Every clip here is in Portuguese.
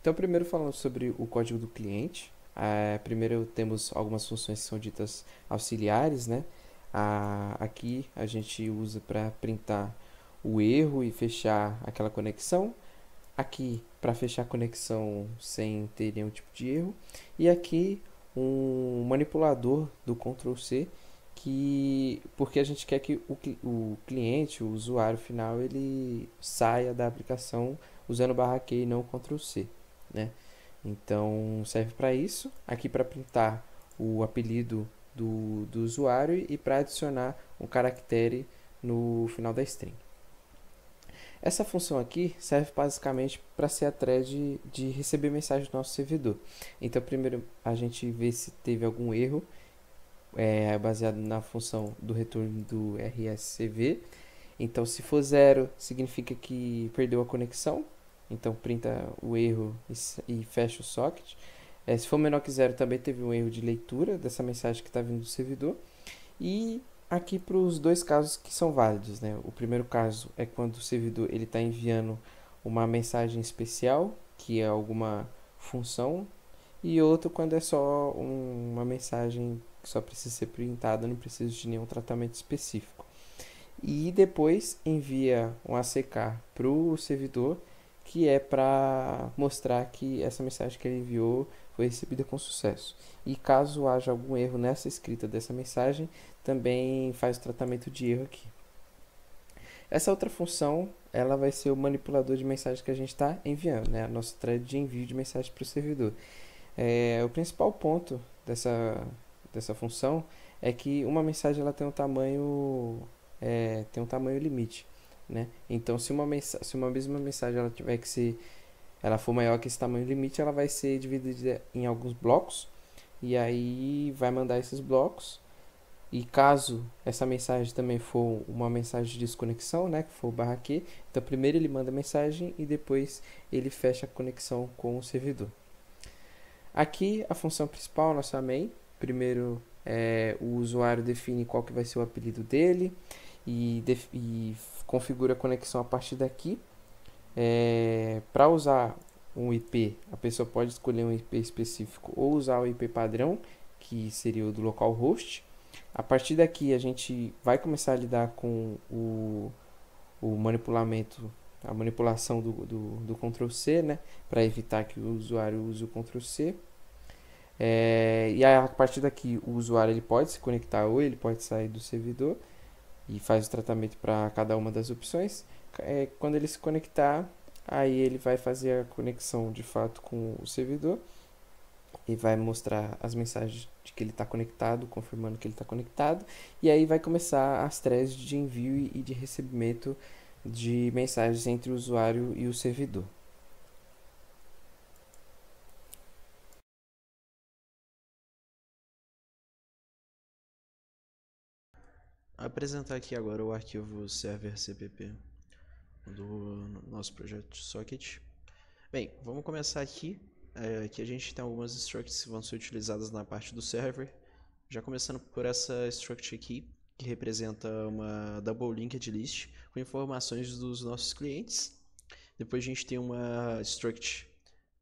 Então, primeiro falando sobre o código do cliente. Primeiro temos algumas funções que são ditas auxiliares, né? Aqui a gente usa para printar o erro e fechar aquela conexão. Aqui para fechar a conexão sem ter nenhum tipo de erro. E aqui um manipulador do Ctrl C, porque a gente quer que o cliente, o usuário final, ele saia da aplicação usando /Q e não Ctrl C, né? Então serve para isso. Aqui para printar o apelido do usuário e para adicionar um caractere no final da string. Essa função aqui serve basicamente para ser a thread de receber mensagem do nosso servidor. Então primeiro a gente vê se teve algum erro baseado na função do retorno do RSCV. Então se for 0 significa que perdeu a conexão. Então printa o erro e fecha o socket. Se for menor que 0 também teve um erro de leitura dessa mensagem que está vindo do servidor. E aqui para os dois casos que são válidos, né? O primeiro caso é quando o servidor está enviando uma mensagem especial, que é alguma função, e outro quando é só uma mensagem que só precisa ser printada, não precisa de nenhum tratamento específico. E depois envia um ACK para o servidor, que é para mostrar que essa mensagem que ele enviou foi recebida com sucesso. E caso haja algum erro nessa escrita dessa mensagem, também faz o tratamento de erro aqui. Essa outra função, ela vai ser o manipulador de mensagem que a gente está enviando, né? A nossa thread de envio de mensagem para o servidor. O principal ponto dessa função é que uma mensagem ela tem um tamanho limite, né? Então, se uma mesma mensagem ela for maior que esse tamanho limite, ela vai ser dividida em alguns blocos e aí vai mandar esses blocos. E caso essa mensagem também for uma mensagem de desconexão, né, que for o /Q, então primeiro ele manda a mensagem e depois ele fecha a conexão com o servidor. Aqui a função principal, nossa main. Primeiro o usuário define qual que vai ser o apelido dele e configura a conexão a partir daqui. Para usar um IP, a pessoa pode escolher um IP específico ou usar o IP padrão, que seria o do localhost. A partir daqui a gente vai começar a lidar com o manipulamento, a manipulação do Ctrl C, né, para evitar que o usuário use o Ctrl C. E aí, a partir daqui o usuário ele pode se conectar ou ele pode sair do servidor e faz o tratamento para cada uma das opções. Quando ele se conectar, aí ele vai fazer a conexão de fato com o servidor e vai mostrar as mensagens de que ele está conectado, confirmando que ele está conectado, e aí vai começar as threads de envio e de recebimento de mensagens entre o usuário e o servidor. Apresentar aqui agora o arquivo server cpp do nosso projeto Socket. Bem, vamos começar aqui. Aqui a gente tem algumas structs que vão ser utilizadas na parte do server. Já começando por essa struct aqui, que representa uma double linked list com informações dos nossos clientes. Depois a gente tem uma struct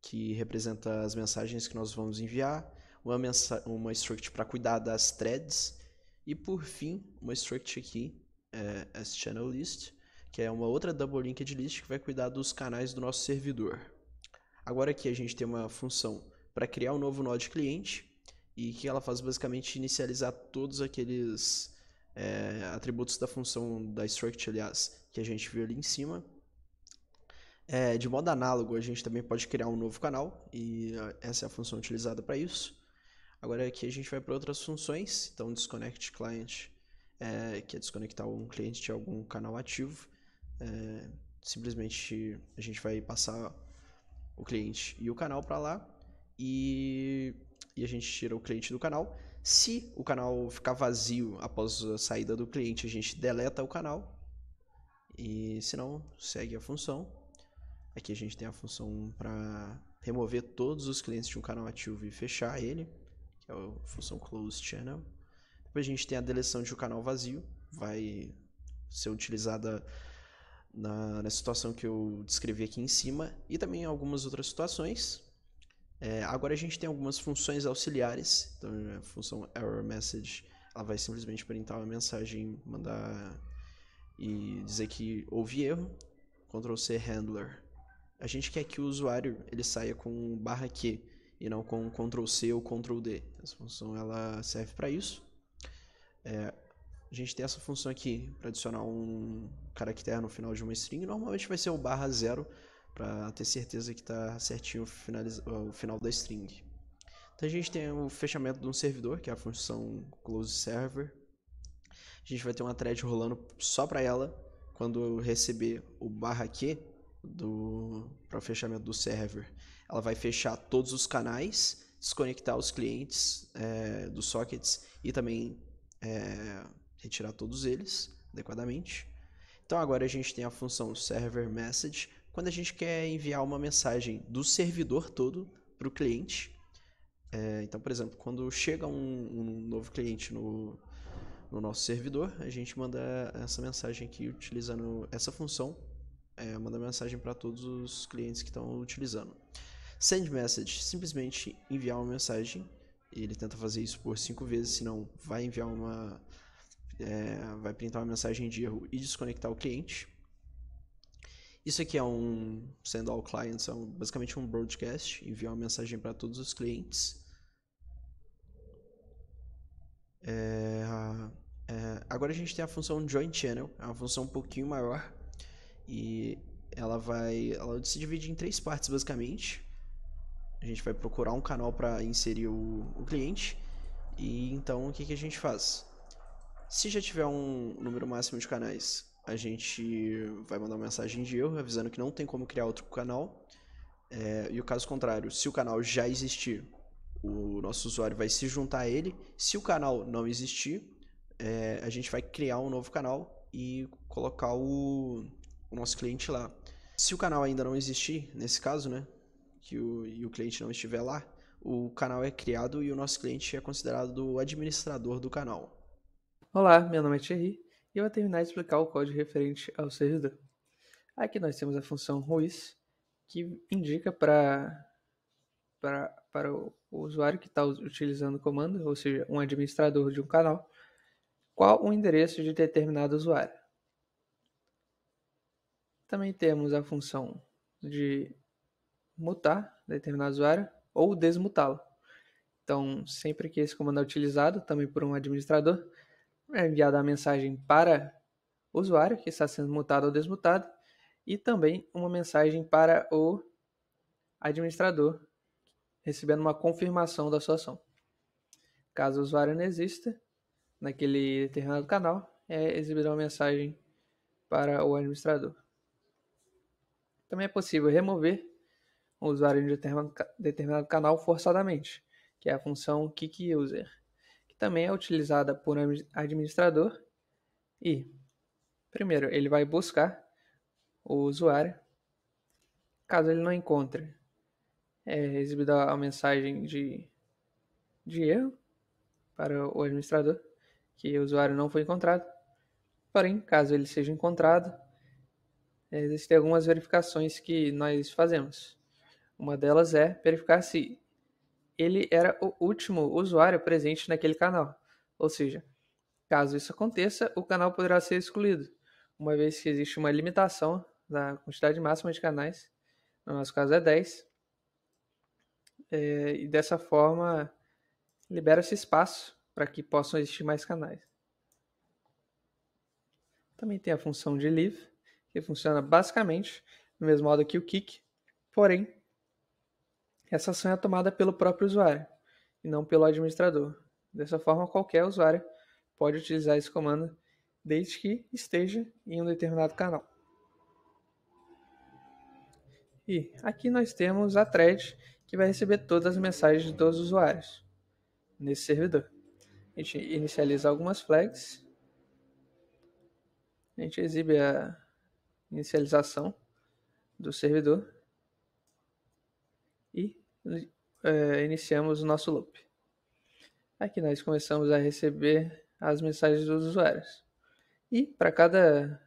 que representa as mensagens que nós vamos enviar, uma struct para cuidar das threads, e por fim, uma struct aqui, as channel list, que é uma outra double linked list que vai cuidar dos canais do nosso servidor. Agora aqui a gente tem uma função para criar um novo node cliente, e que ela faz basicamente inicializar todos aqueles atributos da função da struct, aliás, que a gente viu ali em cima. De modo análogo, a gente também pode criar um novo canal, e essa é a função utilizada para isso. Agora aqui a gente vai para outras funções, então disconnect client, que é desconectar um cliente de algum canal ativo. Simplesmente a gente vai passar o cliente e o canal para lá, e a gente tira o cliente do canal. Se o canal ficar vazio após a saída do cliente, a gente deleta o canal, e se não, segue a função. Aqui a gente tem a função para remover todos os clientes de um canal ativo e fechar ele, que é a função close channel. Depois a gente tem a deleção de um canal vazio, vai ser utilizada na situação que eu descrevi aqui em cima e também em algumas outras situações. Agora a gente tem algumas funções auxiliares. Então a função error message, ela vai simplesmente printar uma mensagem, mandar e dizer que houve erro. Ctrl C handler. A gente quer que o usuário ele saia com /Q e não com Ctrl C ou Ctrl D. Essa função ela serve para isso. A gente tem essa função aqui para adicionar um caractere no final de uma string. Normalmente vai ser o /0 para ter certeza que está certinho o final da string. Então a gente tem o fechamento de um servidor, que é a função close server. A gente vai ter uma thread rolando só para ela. Quando eu receber o /Q para o fechamento do server, ela vai fechar todos os canais, desconectar os clientes dos sockets e também retirar todos eles adequadamente. Então agora a gente tem a função server message, quando a gente quer enviar uma mensagem do servidor todo para o cliente. Então, por exemplo, quando chega um novo cliente no nosso servidor, a gente manda essa mensagem aqui utilizando essa função, manda mensagem para todos os clientes que estão utilizando. Send message, simplesmente enviar uma mensagem. Ele tenta fazer isso por 5 vezes, senão vai enviar vai printar uma mensagem de erro e desconectar o cliente. Isso aqui é um send all clients, basicamente um broadcast, enviar uma mensagem para todos os clientes. Agora a gente tem a função join channel, é uma função um pouquinho maior e ela se divide em 3 partes basicamente. A gente vai procurar um canal para inserir o cliente e então o que a gente faz? Se já tiver um número máximo de canais, a gente vai mandar uma mensagem de erro avisando que não tem como criar outro canal. E o caso contrário, se o canal já existir, o nosso usuário vai se juntar a ele. Se o canal não existir, a gente vai criar um novo canal e colocar o nosso cliente lá. Se o canal ainda não existir, nesse caso, né, e o cliente não estiver lá, o canal é criado e o nosso cliente é considerado o administrador do canal. Olá, meu nome é Thierry e eu vou terminar de explicar o código referente ao servidor. Aqui nós temos a função whois, que indica para o usuário que está utilizando o comando, ou seja, um administrador de um canal, qual o endereço de determinado usuário. Também temos a função de mutar determinado usuário ou desmutá-lo. Então, sempre que esse comando é utilizado, também por um administrador, é enviada a mensagem para o usuário que está sendo mutado ou desmutado e também uma mensagem para o administrador, recebendo uma confirmação da sua ação. Caso o usuário não exista naquele determinado canal, é exibida uma mensagem para o administrador. Também é possível remover o usuário de determinado canal forçadamente, que é a função kickUser, que também é utilizada por um administrador e, primeiro, ele vai buscar o usuário. Caso ele não encontre, é exibida a mensagem de erro para o administrador, que o usuário não foi encontrado. Porém, caso ele seja encontrado, existem algumas verificações que nós fazemos. Uma delas é verificar se ele era o último usuário presente naquele canal. Ou seja, caso isso aconteça, o canal poderá ser excluído, uma vez que existe uma limitação da quantidade máxima de canais, no nosso caso é 10, e dessa forma libera-se espaço para que possam existir mais canais. Também tem a função de leave, que funciona basicamente do mesmo modo que o kick, porém essa ação é tomada pelo próprio usuário e não pelo administrador. Dessa forma, qualquer usuário pode utilizar esse comando desde que esteja em um determinado canal. E aqui nós temos a thread que vai receber todas as mensagens dos usuários nesse servidor. A gente inicializa algumas flags. A gente exibe a inicialização do servidor e iniciamos o nosso loop. Aqui nós começamos a receber as mensagens dos usuários. E para cada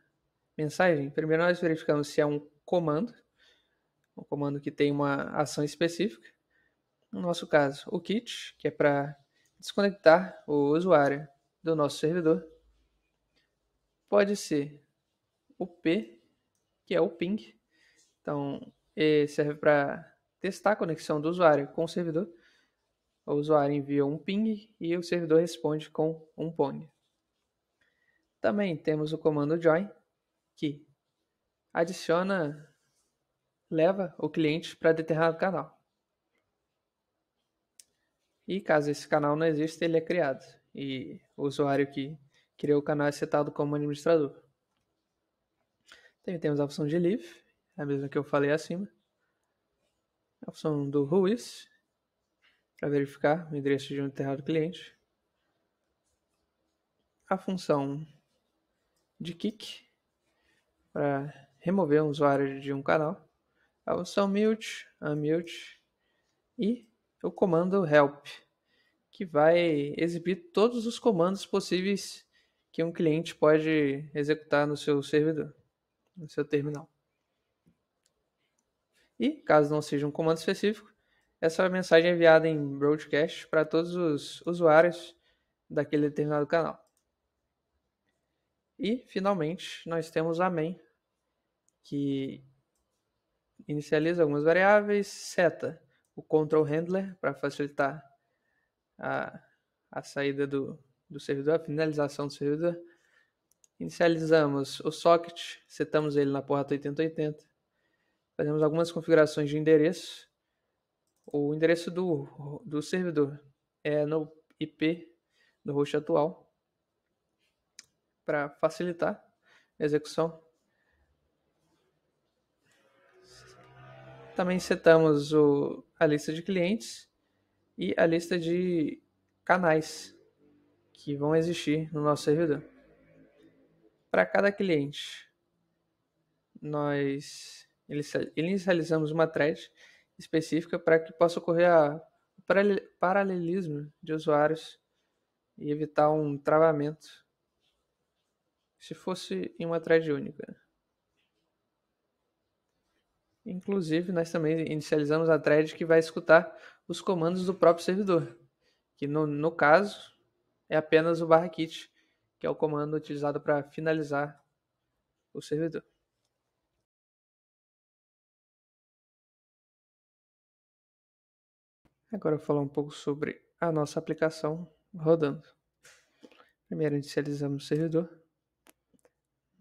mensagem, primeiro nós verificamos se é um comando que tem uma ação específica. No nosso caso, o kit, que é para desconectar o usuário do nosso servidor. Pode ser o P, que é o ping. Então, ele serve para testar a conexão do usuário com o servidor. O usuário envia um ping e o servidor responde com um pong. Também temos o comando join, que leva o cliente para determinado canal. E caso esse canal não exista, ele é criado. E o usuário que criou o canal é setado como administrador. Também temos a opção de leave, a mesma que eu falei acima. A opção do whois, para verificar o endereço de um determinado cliente. A função de kick, para remover um usuário de um canal. A opção mute, unmute e o comando help, que vai exibir todos os comandos possíveis que um cliente pode executar no seu servidor, no seu terminal. E, caso não seja um comando específico, essa mensagem é enviada em broadcast para todos os usuários daquele determinado canal. E, finalmente, nós temos a main, que inicializa algumas variáveis, seta o control handler para facilitar a saída do servidor, a finalização do servidor. Inicializamos o socket, setamos ele na porta 8080. Fazemos algumas configurações de endereço. O endereço do servidor é no IP do host atual, para facilitar a execução. Também setamos a lista de clientes e a lista de canais que vão existir no nosso servidor. Para cada cliente, nós inicializamos uma thread específica para que possa ocorrer o paralelismo de usuários e evitar um travamento se fosse em uma thread única. Inclusive, nós também inicializamos a thread que vai escutar os comandos do próprio servidor, que no caso é apenas o /kit, que é o comando utilizado para finalizar o servidor. Agora eu vou falar um pouco sobre a nossa aplicação rodando. Primeiro inicializamos o servidor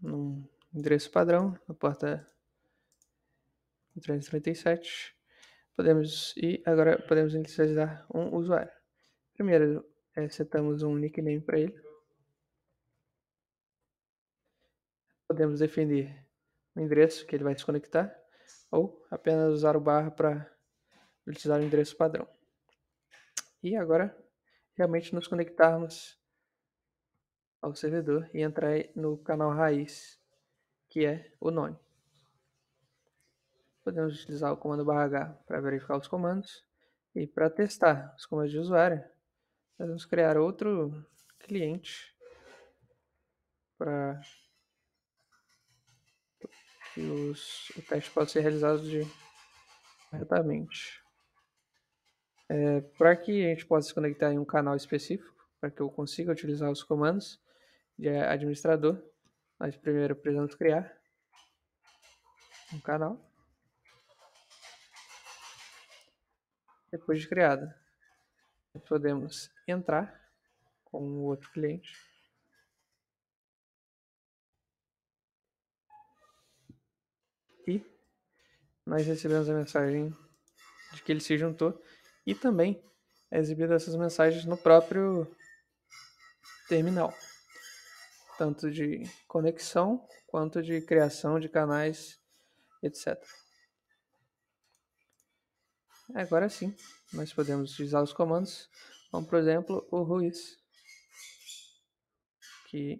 num endereço padrão, na porta 337. Agora podemos inicializar um usuário. Primeiro setamos um nickname para ele. Podemos definir o endereço que ele vai se conectar ou apenas usar o barra para utilizar o endereço padrão. E agora realmente nos conectarmos ao servidor e entrar no canal raiz, que é o nome. Podemos utilizar o comando /h para verificar os comandos. E para testar os comandos de usuário, nós vamos criar outro cliente para que o teste possa ser realizado corretamente. Para que a gente possa se conectar em um canal específico, para que eu consiga utilizar os comandos de administrador, nós primeiro precisamos criar um canal. Depois de criado, podemos entrar com o outro cliente. E nós recebemos a mensagem de que ele se juntou e também é exibida essas mensagens no próprio terminal, tanto de conexão quanto de criação de canais, etc. Agora sim, nós podemos utilizar os comandos, como por exemplo o whois, que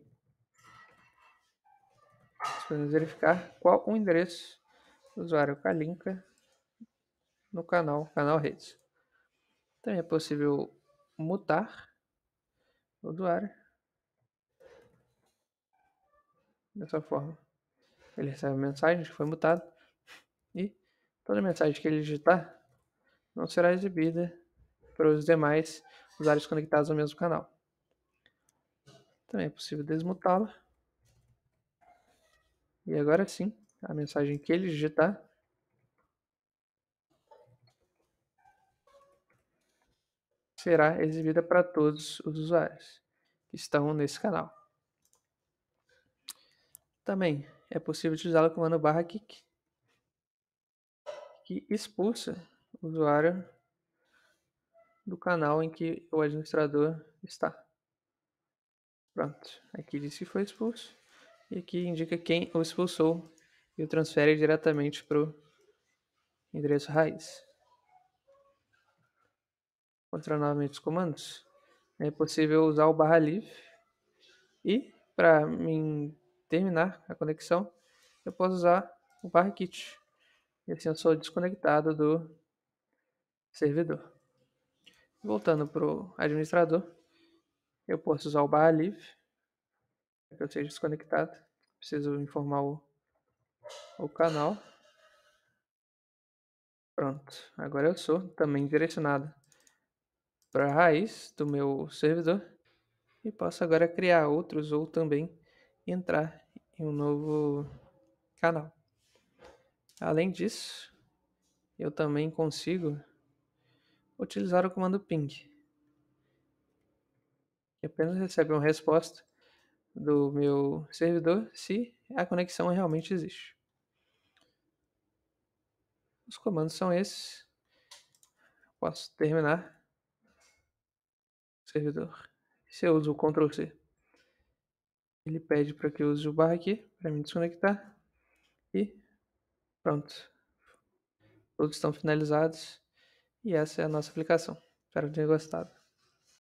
nós podemos verificar qual o endereço do usuário Kalinka no canal redes. Também é possível mutar o usuário dessa forma. ele recebe a mensagem de que foi mutado e toda mensagem que ele digitar não será exibida para os demais usuários conectados ao mesmo canal. Também é possível desmutá-lo. E agora sim, a mensagem que ele digitar será exibida para todos os usuários que estão nesse canal. Também é possível utilizar o comando /kick, que expulsa o usuário do canal em que o administrador está. Pronto, aqui diz que foi expulso e aqui indica quem o expulsou e o transfere diretamente para o endereço raiz. Contra novamente os comandos, é possível usar o /live e para terminar a conexão eu posso usar o /quit e assim eu sou desconectado do servidor. Voltando para o administrador, eu posso usar o /live para que eu seja desconectado. Preciso informar o canal. Pronto, agora eu sou também direcionado para a raiz do meu servidor e posso agora criar outros ou também entrar em um novo canal. Além disso, eu também consigo utilizar o comando ping, que apenas recebe uma resposta do meu servidor se a conexão realmente existe. Os comandos são esses. Posso terminar o servidor. Se eu uso o Ctrl C, ele pede para que eu use o barra aqui para me desconectar e pronto. Todos estão finalizados e essa é a nossa aplicação. Espero que tenham gostado.